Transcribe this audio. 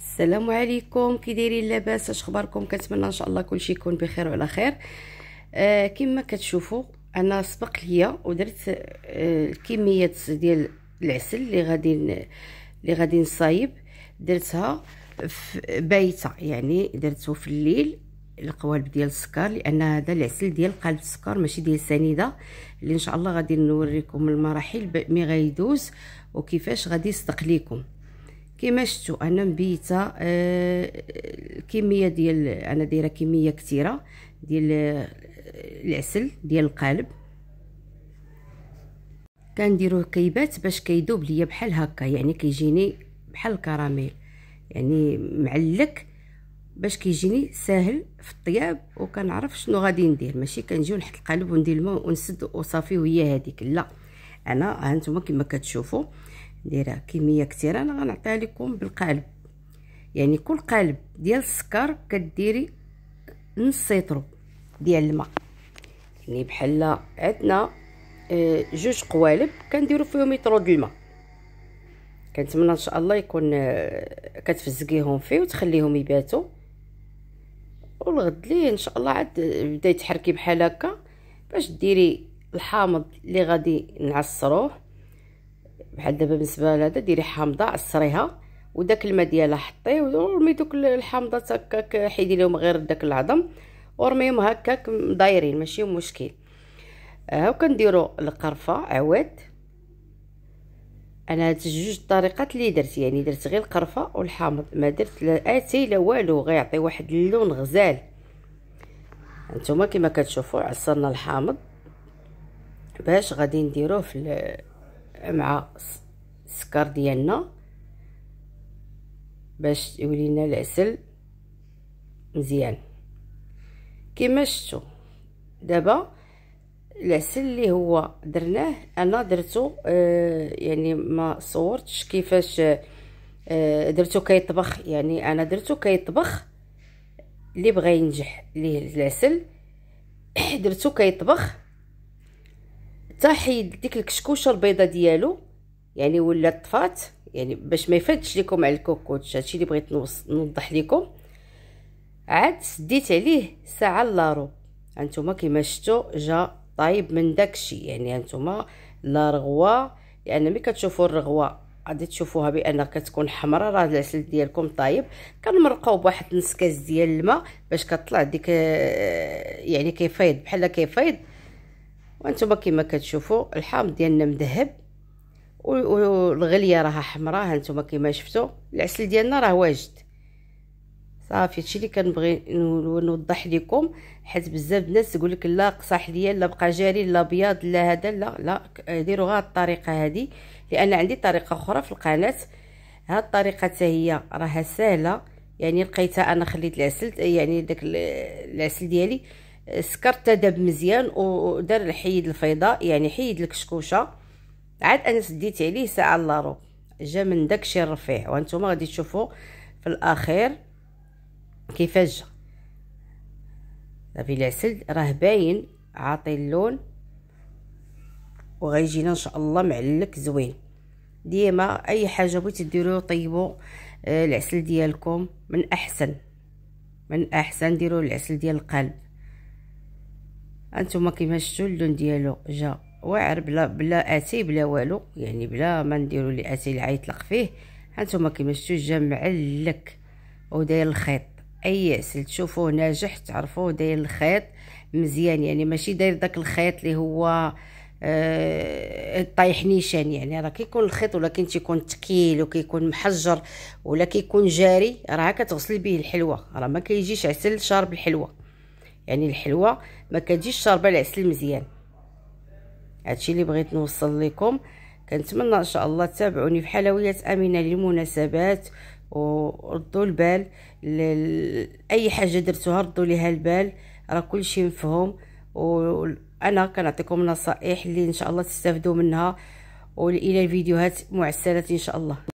السلام عليكم، كي دايرين؟ لاباس؟ اش اخباركم؟ كنتمنى ان شاء الله كلشي يكون بخير وعلى خير. كما كتشوفوا انا سبق ليا ودرت الكميات ديال العسل اللي غادي نصايب. درتها بايته، يعني درته في الليل القوالب ديال السكر، لان هذا العسل ديال قالب السكر ماشي ديال سنيده، اللي ان شاء الله غادي نوريكم المراحل مي غيدوز وكيفاش غادي يصدق ليكم. كما شفتوا انا مبيته الكميه ديال، انا دايره كميه كثيره ديال العسل ديال القالب. كنديرو كيبات باش كيذوب ليا بحال هكا، يعني كيجيني بحال الكراميل، يعني معلك باش كيجيني ساهل في الطياب، وكنعرف شنو غادي ندير. ماشي كنجيو نحط القالب وندير الماء ونسد وصافي وهي هذيك، لا، انا ها نتوما كما كتشوفوا دايره كميه كثيره. انا غنعطيها لكم بالقالب، يعني كل قالب ديال السكر كديري نص سيطرو ديال الماء، يعني بحال عندنا جوج قوالب كنديروا فيهم يطرو د الماء. كنتمنى ان شاء الله يكون كتفزقيهم فيه وتخليهم يباتوا، والغد ليه ان شاء الله عاد بدا يتحركي بحال هكا باش ديري الحامض اللي غادي نعصروه. بحال دابا بالنسبه لهذا ديري حامضه عصريها، وداك الماء ديالها حطيه ورمي دوك الحامضات هكاك، حيدي لهم غير داك العظم ورميهم هكاك دايرين، ماشي مشكل. وكنديروا القرفه عواد. انا هاد جوج طريقات اللي درت، يعني درت غير القرفه والحامض، ما درت لا اتاي لا والو، غيعطي واحد اللون غزال. هانتوما كما كتشوفوا عصرنا الحامض باش غادي نديروه في مع السكر ديالنا باش يولي لنا العسل مزيان. كما شفتوا دابا العسل اللي هو درناه، انا درتو يعني ما صورتش كيفاش درتو كيطبخ، يعني انا درتو كيطبخ. اللي بغى ينجح ليه العسل درتو كيطبخ حتى حيد ديك الكشكوشه البيضه ديالو، يعني ولا طفات، يعني باش ما يفدش لكم على الكوكوتش. هادشي اللي بغيت نوضح لكم. عاد سديت عليه ساعه الا ربع، هانتوما كما شفتوا جا طايب من داكشي. يعني هانتوما لا رغوه، لان ملي كتشوفوا الرغوه غادي تشوفوها بان كتكون حمراء، راه العسل ديالكم طايب. كنمرقوه بواحد نص كاس ديال الماء باش كطلع ديك يعني كيفيض بحال كيفيض. وانتم كما كتشوفوا الحامض ديالنا مذهب والغليه راها حمراء. هانتوما كما شفتوا العسل ديالنا راه واجد صافي. هادشي اللي كنبغي نوضح لكم، حيت بزاف الناس تقول لك لا قصاح ديال لا بقى جاري لا بياض لا هذا، لا ديروا غير الطريقه هذه، لان عندي طريقه اخرى في القناه. هاد الطريقه حتى هي راها سهله، يعني لقيتها انا خليت العسل، يعني داك العسل ديالي السكر تذاب مزيان ودار حيد الفيضاء، يعني حيد الكشكوشه. عاد انا سديت عليه ساعه الا ربع، جا من داكشي الرفيع. وانتم غادي تشوفوا في الاخير كيفاش جا. صافي العسل راه باين عاطي اللون، وغيجينا ان شاء الله معلك زوين. ديما اي حاجه بغيتو ديروه طيبوا العسل ديالكم من احسن ديروا العسل ديال القلب. انتم كيما شفتوا اللون ديالو جا واعر بلا اتاي بلا والو، يعني بلا ما نديروا لي اتاي اللي غيطلق فيه. انتم كيما شفتوا جا معلك وداير الخيط. اي عسل تشوفوه ناجح تعرفوه داير الخيط مزيان، يعني ماشي داير داك الخيط اللي هو طايح نيشان. يعني راه كيكون الخيط ولكن تيكون ثقيل وكيكون محجر ولا كيكون جاري، راه كتغسلي به الحلوه، راه ما كيجيش عسل شارب الحلوه. يعني الحلوه ما كتجيش شاربه العسل مزيان. هادشي اللي بغيت نوصل لكم. كنتمنى ان شاء الله تتابعوني في حلويات امنه للمناسبات، وردوا البال اي حاجه درتوها ردوا ليها البال، راه كلشي مفهوم. وانا كنعطيكم نصائح اللي ان شاء الله تستافدوا منها. والى الفيديوهات معسلات ان شاء الله.